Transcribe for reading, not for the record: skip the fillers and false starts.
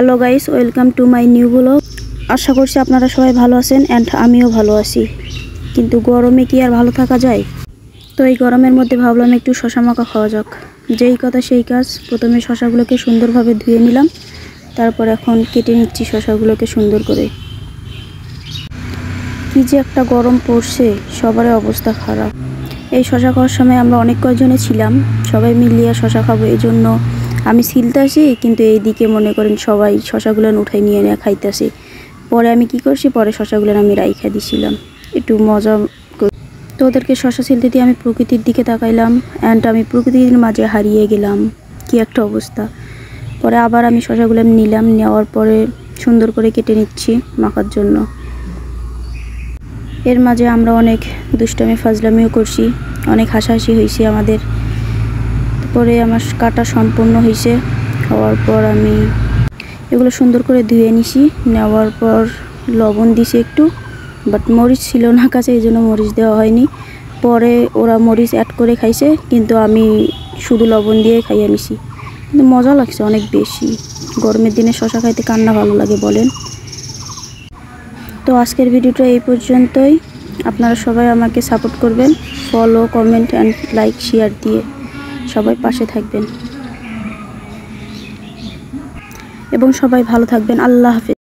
Hello guys, welcome to my new vlog. আশা করছি আপনারা সবাই ভালো আছেন অ্যান্ড আমিও ভালো আছি। কিন্তু গরমে কি আর ভালো থাকা যায়? তো এই গরমের মধ্যে ভাবলাম একটু শশা মাখা খাওয়া যাক। যেই কথা সেই কাজ, প্রথমে শশাগুলোকে সুন্দরভাবে ধুয়ে নিলাম, তারপর এখন কেটে নিচ্ছি শশাগুলোকে সুন্দর করে। কি যে একটা গরম পড়ছে, সবারই অবস্থা খারাপ। এই শশা খাওয়ার সময় আমরা অনেক কয়জনে ছিলাম, সবাই মিলিয়ে শশা খাবো, এই জন্য আমি ছিলতেছি, কিন্তু এই দিকে মনে করেন সবাই শশাগুলো উঠাই নিয়ে নিয়ে খাইতেছি। পরে আমি কি করছি, পরে শশাগুলো আমি রাইখা দিছিলাম একটু মজা। তো ওদেরকে শশা ছিলতে দিয়ে আমি প্রকৃতির দিকে তাকাইলাম অ্যান্ড আমি প্রকৃতির মাঝে হারিয়ে গেলাম। কি একটা অবস্থা। পরে আবার আমি শশাগুলো নিলাম, নেওয়ার পরে সুন্দর করে কেটে নিচ্ছি মাখার জন্য। এর মাঝে আমরা অনেক দুষ্টামি ফাজলামিও করছি, অনেক হাসাহাসি হয়েছে আমাদের। পরে আমার কাটা সম্পূর্ণ হয়েছে। হওয়ার পর আমি এগুলো সুন্দর করে ধুয়ে নিছি, নেওয়ার পর লবণ দিছি একটু, বাট মরিচ ছিল না কাছে, এই জন্য মরিচ দেওয়া হয়নি। পরে ওরা মরিচ অ্যাড করে খাইছে, কিন্তু আমি শুধু লবণ দিয়ে খাইয়ে নিছি। কিন্তু মজা লাগছে অনেক বেশি। গরমের দিনে শশা খাইতে কার না ভালো লাগে বলেন? তো আজকের ভিডিওটা এই পর্যন্তই। আপনারা সবাই আমাকে সাপোর্ট করবেন, follow, comment and like, share দিয়ে সবাই পাশে থাকবেন এবং সবাই ভালো থাকবেন। আল্লাহ হাফেজ।